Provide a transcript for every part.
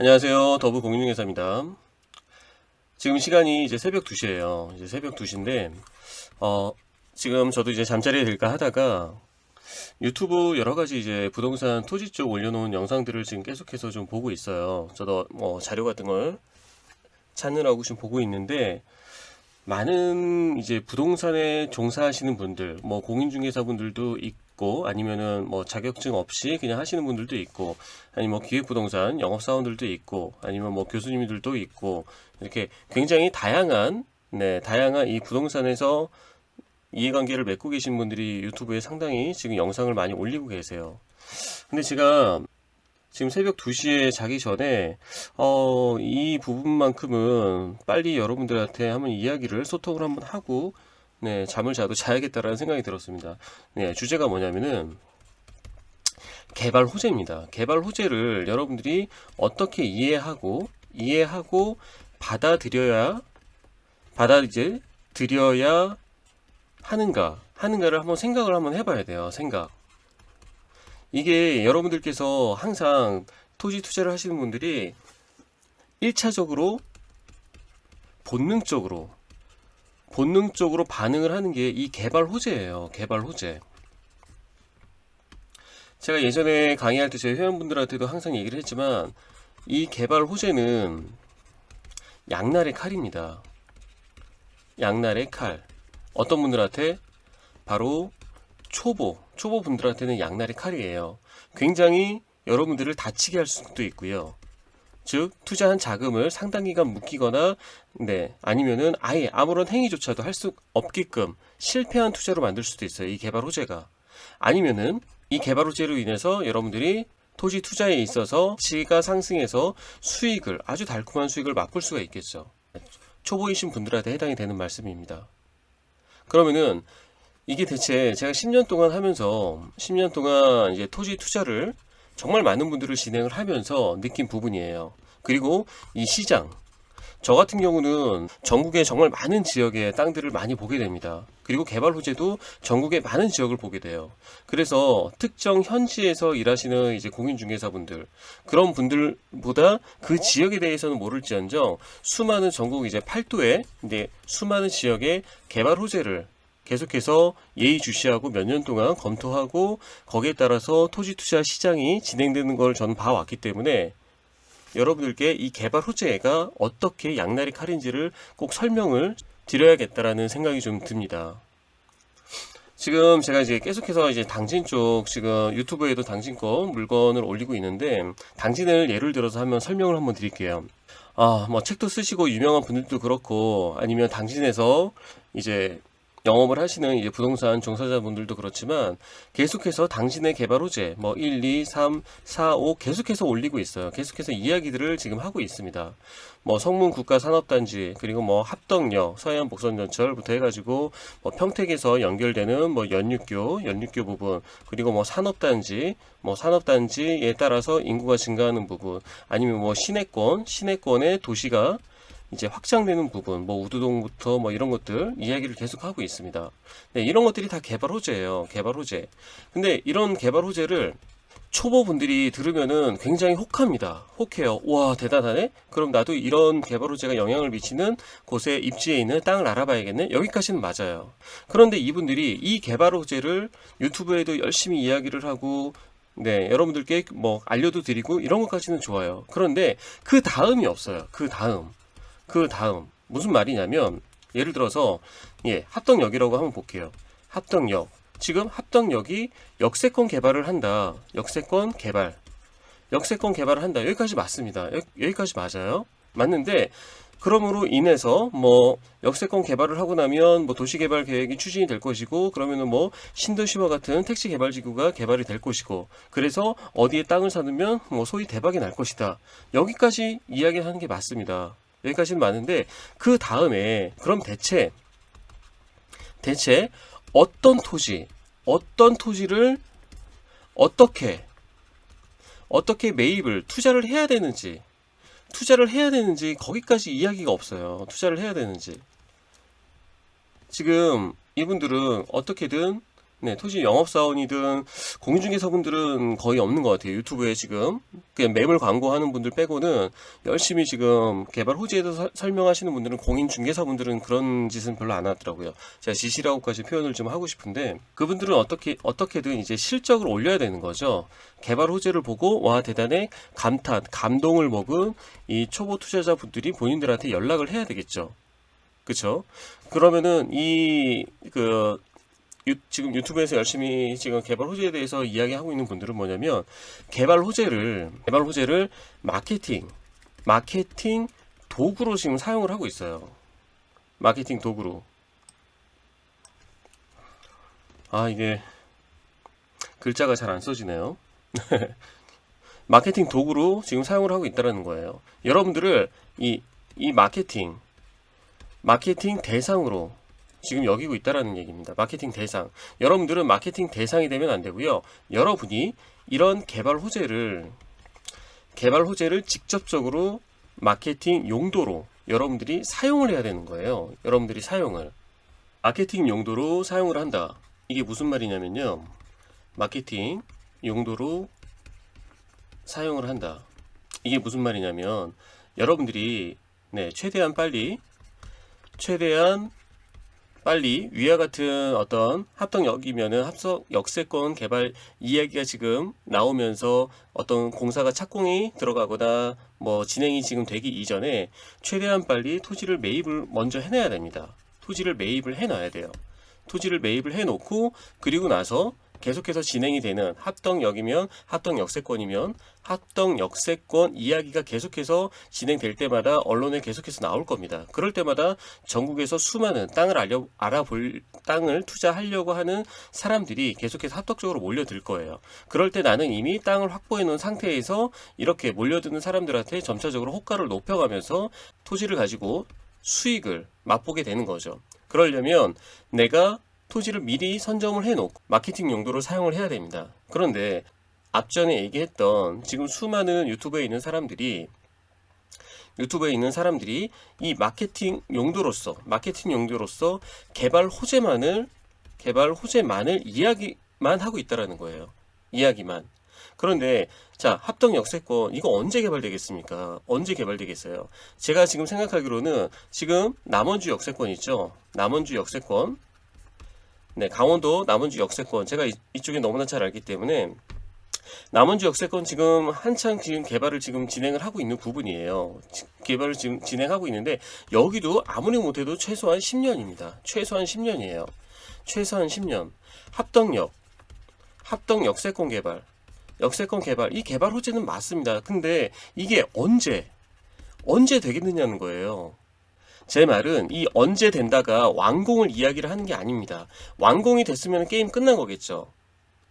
안녕하세요. 더부 공인중개사입니다. 지금 시간이 이제 새벽 2시예요. 이제 새벽 2시인데, 지금 저도 이제 잠자리에 들까 하다가 유튜브 여러 가지 이제 부동산 토지 쪽 올려놓은 영상들을 지금 계속해서 좀 보고 있어요. 저도 뭐 자료 같은 걸 찾느라고 지금 보고 있는데, 많은 이제 부동산에 종사하시는 분들, 뭐 공인중개사분들도 있고, 아니면은 뭐 자격증 없이 그냥 하시는 분들도 있고, 아니면 뭐 기획부동산 영업사원들도 있고, 아니면 뭐 교수님들도 있고, 이렇게 굉장히 다양한, 다양한 이 부동산에서 이해관계를 맺고 계신 분들이 유튜브에 상당히 지금 영상을 많이 올리고 계세요. 근데 제가 지금 새벽 2시에 자기 전에 이 부분만큼은 빨리 여러분들한테 한번 이야기를 소통을 한번 하고 잠을 자도 자야겠다라는 생각이 들었습니다. 주제가 뭐냐면은 개발 호재입니다. 개발 호재를 여러분들이 어떻게 이해하고 받아들여야 하는가를 한번 생각을 한번 해봐야 돼요. 생각. 이게 여러분들께서 항상 토지 투자를 하시는 분들이 1차적으로 본능적으로 반응을 하는 게 이 개발 호재예요. 개발 호재. 제가 예전에 강의할 때 제 회원분들한테도 항상 얘기를 했지만 이 개발 호재는 양날의 칼입니다. 양날의 칼. 어떤 분들한테? 바로 초보분들한테는 양날의 칼이에요. 굉장히 여러분들을 다치게 할 수도 있고요. 즉 투자한 자금을 상당 기간 묶이거나 아니면은 아예 아무런 행위조차도 할 수 없게끔 실패한 투자로 만들 수도 있어요. 이 개발 호재가. 아니면은 이 개발 호재로 인해서 여러분들이 토지 투자에 있어서 가치가 상승해서 아주 달콤한 수익을 맛볼 수가 있겠죠. 초보이신 분들한테 해당이 되는 말씀입니다. 그러면은 이게 대체 제가 10년 동안 하면서 10년 동안 이제 토지 투자를 정말 많은 분들을 진행을 하면서 느낀 부분이에요. 그리고 이 시장, 저 같은 경우는 전국에 정말 많은 지역의 땅들을 많이 보게 됩니다. 그리고 개발 호재도 전국의 많은 지역을 보게 돼요. 그래서 특정 현지에서 일하시는 이제 공인중개사분들, 그런 분들보다 그 지역에 대해서는 모를지언정 수많은 전국 이제 팔도에 수많은 지역의 개발 호재를 계속해서 예의주시하고 몇 년 동안 검토하고 거기에 따라서 토지 투자 시장이 진행되는 걸 저는 봐왔기 때문에 여러분들께 이 개발 호재가 어떻게 양날의 칼인지를 꼭 설명을 드려야겠다라는 생각이 좀 듭니다. 지금 제가 이제 계속해서 이제 당진 쪽 지금 유튜브에도 당진 거 물건을 올리고 있는데 당진을 예를 들어서 한번 설명을 한번 드릴게요. 뭐 책도 쓰시고 유명한 분들도 그렇고 아니면 당진에서 이제 영업을 하시는 이제 부동산 종사자분들도 그렇지만 계속해서 당신의 개발 호재 뭐 1, 2, 3, 4, 5 계속해서 올리고 있어요. 계속해서 이야기들을 지금 하고 있습니다. 뭐 성문 국가 산업단지 그리고 뭐 합덕역 서해안 복선전철부터 해가지고 뭐 평택에서 연결되는 뭐 연육교 부분 그리고 뭐 산업단지에 따라서 인구가 증가하는 부분 아니면 뭐 시내권의 도시가 이제 확장되는 부분, 뭐 우두동부터 뭐 이런 것들 이야기를 계속 하고 있습니다. 이런 것들이 다 개발 호재예요. 개발 호재. 근데 이런 개발 호재를 초보분들이 들으면은 굉장히 혹합니다. 혹해요. 와, 대단하네? 그럼 나도 이런 개발 호재가 영향을 미치는 곳에 입지에 있는 땅을 알아봐야겠네? 여기까지는 맞아요. 그런데 이분들이 이 개발 호재를 유튜브에도 열심히 이야기를 하고 여러분들께 뭐 알려도 드리고 이런 것까지는 좋아요. 그런데 그 다음이 없어요. 그 다음 무슨 말이냐면 예를 들어서 합덕역이라고 한번 볼게요. 합덕역 지금 합덕역이 역세권 개발을 한다. 역세권 개발을 한다. 여기까지 맞습니다. 여기까지 맞아요. 맞는데 그럼으로 인해서 뭐 역세권 개발을 하고 나면 뭐 도시개발 계획이 추진이 될 것이고 그러면은 뭐 신도시와 같은 택지 개발 지구가 개발이 될 것이고 그래서 어디에 땅을 사두면 뭐 소위 대박이 날 것이다. 여기까지 이야기하는 게 맞습니다. 여기까지는 맞는데 그 다음에 그럼 대체 어떤 토지를 어떻게 매입을 투자를 해야 되는지 거기까지 이야기가 없어요. 투자를 해야 되는지 지금 이분들은 어떻게든 네, 토지 영업사원이든 공인중개사분들은 거의 없는 것 같아요. 유튜브에 지금 그냥 매물 광고하는 분들 빼고는 열심히 지금 개발 호재에 대해서 설명하시는 분들은, 공인중개사분들은 그런 짓은 별로 안 하더라고요. 제가 지시라고까지 표현을 좀 하고 싶은데, 그분들은 어떻게든 이제 실적을 올려야 되는 거죠. 개발 호재를 보고 와 대단해, 감탄, 감동을 먹은 이 초보 투자자분들이 본인들한테 연락을 해야 되겠죠. 그쵸? 그러면은 지금 유튜브에서 열심히 지금 개발 호재에 대해서 이야기하고 있는 분들은 뭐냐면, 개발 호재를 마케팅 도구로 지금 사용을 하고 있어요. 마케팅 도구로. 이게 글자가 잘 안 써지네요. 마케팅 도구로 지금 사용을 하고 있다는 거예요. 여러분들을 이 마케팅 대상으로 지금 여기고 있다라는 얘기입니다. 마케팅 대상. 여러분들은 마케팅 대상이 되면 안 되고요. 여러분이 이런 개발 호재를 직접적으로 마케팅 용도로 여러분들이 사용을 해야 되는 거예요. 여러분들이 마케팅 용도로 사용을 한다. 이게 무슨 말이냐면요. 마케팅 용도로 사용을 한다. 이게 무슨 말이냐면, 여러분들이 최대한 빨리 위와 같은 어떤 합덕역이면은 역세권 개발 이야기가 지금 나오면서 어떤 공사가 착공이 들어가거나 뭐 진행이 지금 되기 이전에 최대한 빨리 토지를 매입을 먼저 해놔야 됩니다. 토지를 매입을 해놔야 돼요. 토지를 매입을 해놓고, 그리고 나서 계속해서 진행이 되는 합덕역세권이면 합덕역세권 이야기가 계속해서 진행될 때마다 언론에 계속해서 나올 겁니다. 그럴 때마다 전국에서 수많은 땅을 투자하려고 하는 사람들이 계속해서 합덕적으로 몰려들 거예요. 그럴 때 나는 이미 땅을 확보해 놓은 상태에서 이렇게 몰려드는 사람들한테 점차적으로 호가를 높여가면서 토지를 가지고 수익을 맛보게 되는 거죠. 그러려면 내가 토지를 미리 선점을 해놓고 마케팅 용도로 사용을 해야 됩니다. 그런데 앞전에 얘기했던 지금 수많은 유튜브에 있는 사람들이 이 마케팅 용도로서 개발 호재만을 이야기만 하고 있다라는 거예요. 이야기만. 그런데 자, 합덕역세권 이거 언제 개발되겠습니까? 언제 개발되겠어요? 제가 지금 생각하기로는 지금 남원주 역세권 있죠? 남원주 역세권. 강원도 남원주 역세권, 제가 이쪽에 너무나 잘 알기 때문에 남원주 역세권 지금 한창 지금 개발을 지금 진행을 하고 있는 부분이에요. 개발을 지금 진행하고 있는데, 여기도 아무리 못해도 최소한 10년입니다. 최소한 10년이에요. 최소한 10년. 합덕 역세권 개발, 이 개발 호재는 맞습니다. 근데 이게 언제 되겠느냐는 거예요. 제 말은 이 언제 된다가 완공을 이야기를 하는 게 아닙니다. 완공이 됐으면 게임 끝난 거겠죠.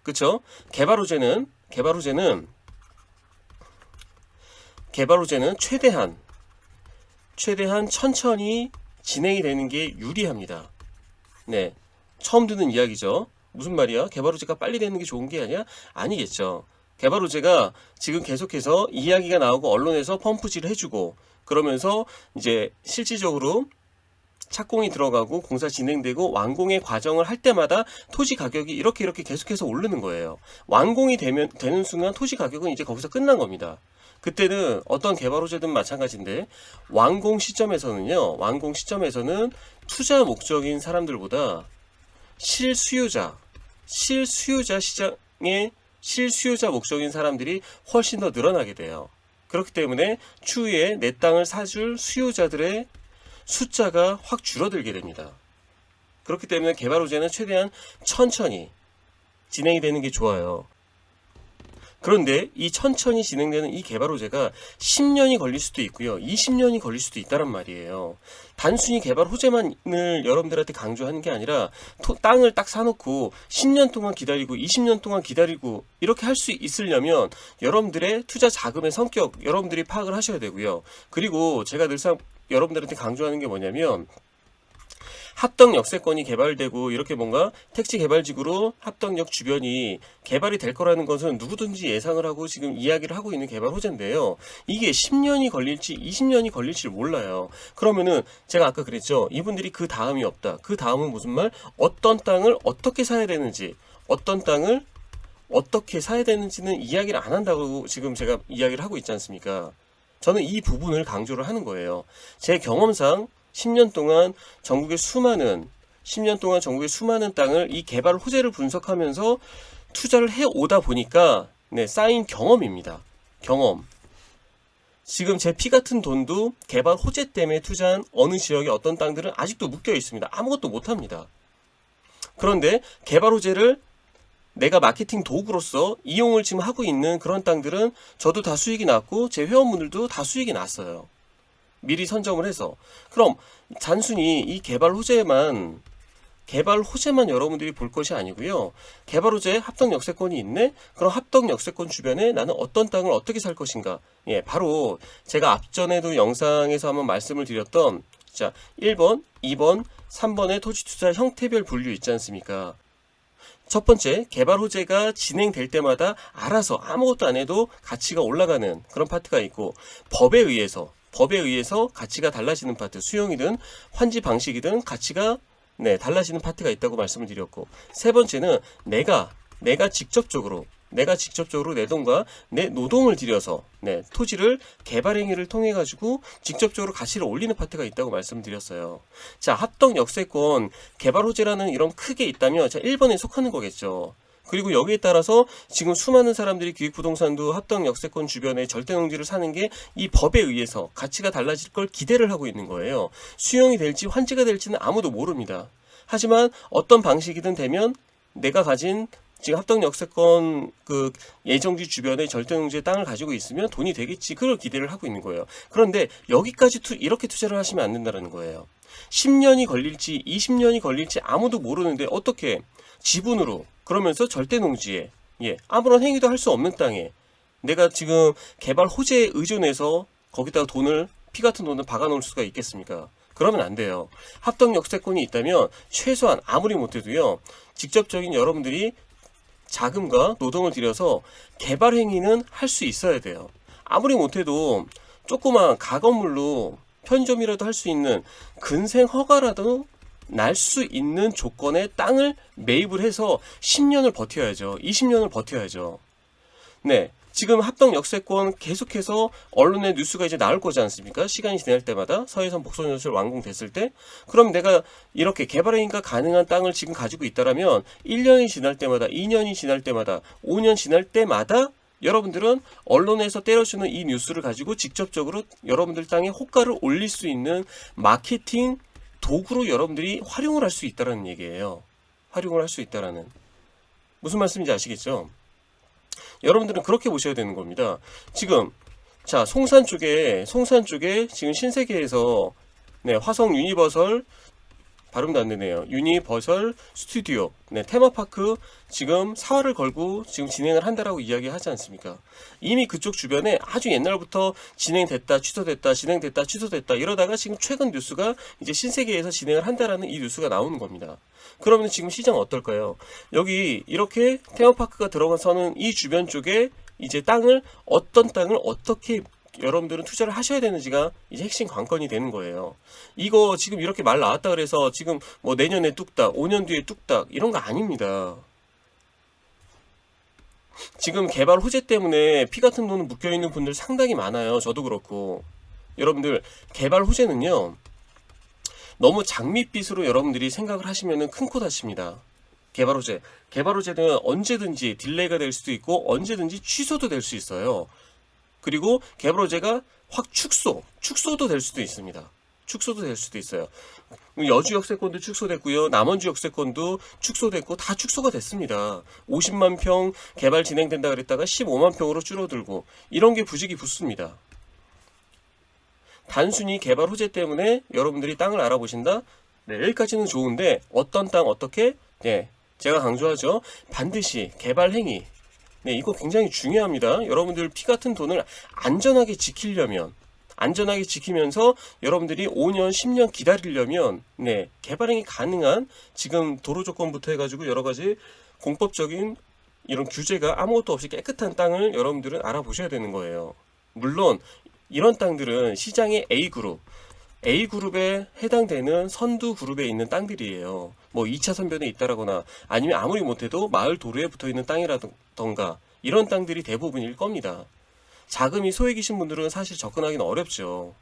그쵸? 개발 호재는 최대한 천천히 진행이 되는 게 유리합니다. 처음 듣는 이야기죠. 무슨 말이야? 개발 호재가 빨리 되는 게 좋은 게 아니야? 아니겠죠. 개발 호재가 지금 계속해서 이야기가 나오고 언론에서 펌프질을 해주고, 그러면서 이제 실질적으로 착공이 들어가고 공사 진행되고 완공의 과정을 할 때마다 토지 가격이 이렇게 계속해서 오르는 거예요. 완공이 되는 순간 토지 가격은 이제 거기서 끝난 겁니다. 그때는 어떤 개발 호재든 마찬가지인데, 완공 시점에서는 투자 목적인 사람들보다 실수요자 목적인 사람들이 훨씬 더 늘어나게 돼요. 그렇기 때문에 추후에 내 땅을 사줄 수요자들의 숫자가 확 줄어들게 됩니다. 그렇기 때문에 개발 호재는 최대한 천천히 진행이 되는 게 좋아요. 그런데 이 천천히 진행되는 이 개발 호재가 10년이 걸릴 수도 있고요, 20년이 걸릴 수도 있다란 말이에요. 단순히 개발 호재만을 여러분들한테 강조하는 게 아니라 땅을 딱 사놓고 10년 동안 기다리고 20년 동안 기다리고 이렇게 할 수 있으려면 여러분들의 투자 자금의 성격 여러분들이 파악을 하셔야 되고요. 그리고 제가 늘상 여러분들한테 강조하는 게 뭐냐면, 합덕 역세권이 개발되고 이렇게 뭔가 택지 개발지구로 합덕역 주변이 개발이 될 거라는 것은 누구든지 예상을 하고 지금 이야기를 하고 있는 개발 호재인데요. 이게 10년이 걸릴지 20년이 걸릴지 몰라요. 그러면은 제가 아까 그랬죠. 이분들이 그 다음이 없다. 그 다음은 무슨 말? 어떤 땅을 어떻게 사야 되는지, 어떤 땅을 어떻게 사야 되는지는 이야기를 안 한다고 지금 제가 이야기를 하고 있지 않습니까? 저는 이 부분을 강조를 하는 거예요. 제 경험상 10년 동안 전국의 수많은 땅을 이 개발 호재를 분석하면서 투자를 해 오다 보니까 쌓인 경험입니다. 경험. 지금 제 피 같은 돈도 개발 호재 때문에 투자한 어느 지역의 어떤 땅들은 아직도 묶여 있습니다. 아무것도 못 합니다. 그런데 개발 호재를 내가 마케팅 도구로서 이용을 지금 하고 있는 그런 땅들은 저도 다 수익이 났고 제 회원분들도 다 수익이 났어요. 미리 선점을 해서. 그럼 단순히 이 개발 호재만 여러분들이 볼 것이 아니고요. 개발 호재 합덕 역세권이 있네? 그럼 합덕 역세권 주변에 나는 어떤 땅을 어떻게 살 것인가? 예, 바로 제가 앞전에도 영상에서 한번 말씀을 드렸던 자, 1번, 2번, 3번의 토지 투자 형태별 분류 있지 않습니까? 첫 번째, 개발 호재가 진행될 때마다 알아서 아무것도 안 해도 가치가 올라가는 그런 파트가 있고, 법에 의해서 가치가 달라지는 파트, 수용이든 환지 방식이든 가치가 달라지는 파트가 있다고 말씀을 드렸고, 세 번째는 내가 직접적으로 내 돈과 내 노동을 들여서 토지를 개발 행위를 통해 가지고 직접적으로 가치를 올리는 파트가 있다고 말씀드렸어요. 자, 합덕 역세권 개발 호재라는 이런 크게 있다면 자, 1번에 속하는 거겠죠. 그리고 여기에 따라서 지금 수많은 사람들이 기획부동산도 합덕 역세권 주변에 절대농지를 사는 게 이 법에 의해서 가치가 달라질 걸 기대를 하고 있는 거예요. 수용이 될지 환지가 될지는 아무도 모릅니다. 하지만 어떤 방식이든 되면 내가 가진 지금 합덕 역세권 그 예정지 주변에 절대농지의 땅을 가지고 있으면 돈이 되겠지. 그걸 기대를 하고 있는 거예요. 그런데 여기까지 이렇게 투자를 하시면 안 된다는 거예요. 10년이 걸릴지 20년이 걸릴지 아무도 모르는데 어떻게 지분으로 그러면서 절대농지에 아무런 행위도 할 수 없는 땅에 내가 지금 개발 호재에 의존해서 거기다가 피 같은 돈을 박아놓을 수가 있겠습니까? 그러면 안 돼요. 합덕 역세권이 있다면 최소한 아무리 못해도요. 직접적인 여러분들이 자금과 노동을 들여서 개발 행위는 할 수 있어야 돼요. 아무리 못해도 조그만 가건물로 편의점이라도 할 수 있는 근생 허가라도 날 수 있는 조건의 땅을 매입을 해서 10년을 버텨야죠. 20년을 버텨야죠. 네. 지금 합덕 역세권 계속해서 언론의 뉴스가 이제 나올 거지 않습니까? 시간이 지날 때마다 서해선 복선연설 완공됐을 때 그럼 내가 이렇게 개발행위가 가능한 땅을 지금 가지고 있다라면 1년이 지날 때마다 2년이 지날 때마다 5년 지날 때마다 여러분들은 언론에서 때려주는 이 뉴스를 가지고 직접적으로 여러분들 땅에 호가를 올릴 수 있는 마케팅 도구로 여러분들이 활용을 할 수 있다는 얘기예요. 활용을 할 수 있다라는. 무슨 말씀인지 아시겠죠? 여러분들은 그렇게 보셔야 되는 겁니다. 지금 자 송산 쪽에 지금 신세계에서 화성 유니버설 발음도 안 되네요. 유니버설 스튜디오 테마파크 지금 사활을 걸고 지금 진행을 한다라고 이야기하지 않습니까? 이미 그쪽 주변에 아주 옛날부터 진행됐다 취소됐다 이러다가 지금 최근 뉴스가 이제 신세계에서 진행을 한다라는 이 뉴스가 나오는 겁니다. 그러면 지금 시장은 어떨까요? 여기 이렇게 테마파크가 들어가서는 이 주변 쪽에 이제 어떤 땅을 어떻게 여러분들은 투자를 하셔야 되는지가 이제 핵심 관건이 되는 거예요. 이거 지금 이렇게 말 나왔다 그래서 지금 뭐 내년에 뚝딱, 5년 뒤에 뚝딱 이런 거 아닙니다. 지금 개발 호재 때문에 피 같은 돈은 묶여있는 분들 상당히 많아요. 저도 그렇고. 여러분들 개발 호재는요. 너무 장밋빛으로 여러분들이 생각을 하시면 큰 코 다칩니다. 개발 호재는 언제든지 딜레이가 될 수도 있고 언제든지 취소도 될 수 있어요. 그리고 개발 호재가 확 축소도 될 수도 있습니다. 축소도 될 수도 있어요. 여주 역세권도 축소됐고요. 남원주 역세권도 축소됐고 다 축소가 됐습니다. 50만 평 개발 진행된다 그랬다가 15만 평으로 줄어들고 이런 게 부직이 붙습니다. 단순히 개발 호재 때문에 여러분들이 땅을 알아보신다? 여기까지는 좋은데 어떤 땅 어떻게? 제가 강조하죠. 반드시 개발 행위. 이거 굉장히 중요합니다. 여러분들 피 같은 돈을 안전하게 지키려면 안전하게 지키면서 여러분들이 5년, 10년 기다리려면 네, 개발행위 가능한 지금 도로 조건부터 해가지고 여러 가지 공법적인 이런 규제가 아무것도 없이 깨끗한 땅을 여러분들은 알아보셔야 되는 거예요. 물론 이런 땅들은 시장의 A그룹에 해당되는 선두 그룹에 있는 땅들이에요. 뭐 2차 선변에 있다라거나 아니면 아무리 못해도 마을 도로에 붙어 있는 땅이라던가 이런 땅들이 대부분일 겁니다. 자금이 소액이신 분들은 사실 접근하기는 어렵죠.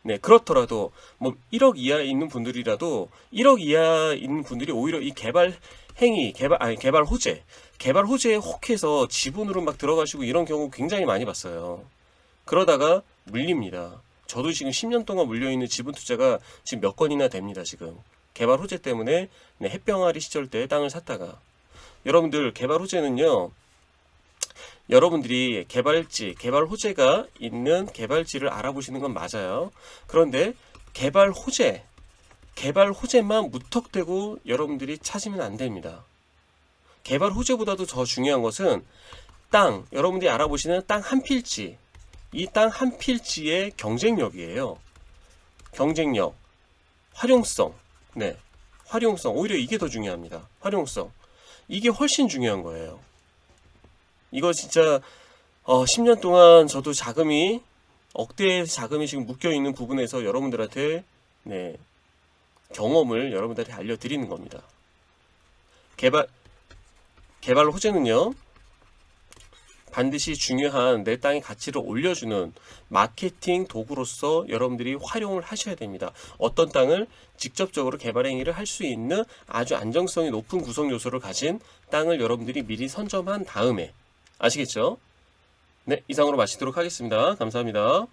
네, 그렇더라도 뭐 1억 이하에 있는 분들이라도 1억 이하에 있는 분들이 오히려 이 개발 행위, 개발 호재에 혹해서 지분으로 막 들어가시고 이런 경우 굉장히 많이 봤어요. 그러다가 물립니다. 저도 지금 10년 동안 물려있는 지분 투자가 지금 몇 건이나 됩니다, 지금. 개발 호재 때문에 네, 햇병아리 시절 때 땅을 샀다가. 여러분들, 개발 호재는요, 여러분들이 개발 호재가 있는 개발지를 알아보시는 건 맞아요. 그런데 개발 호재만 무턱대고 여러분들이 찾으면 안 됩니다. 개발 호재보다도 더 중요한 것은 여러분들이 알아보시는 땅 한 필지, 이 땅 한 필지의 경쟁력이에요. 경쟁력, 활용성, 네, 활용성, 오히려 이게 더 중요합니다. 활용성, 이게 훨씬 중요한 거예요. 이거 진짜 10년 동안 저도 억대의 자금이 지금 묶여있는 부분에서 여러분들한테 네, 경험을 여러분들한테 알려드리는 겁니다. 개발 호재는요, 반드시 중요한 내 땅의 가치를 올려주는 마케팅 도구로서 여러분들이 활용을 하셔야 됩니다. 어떤 땅을 직접적으로 개발 행위를 할 수 있는 아주 안정성이 높은 구성 요소를 가진 땅을 여러분들이 미리 선점한 다음에, 아시겠죠? 네, 이상으로 마치도록 하겠습니다. 감사합니다.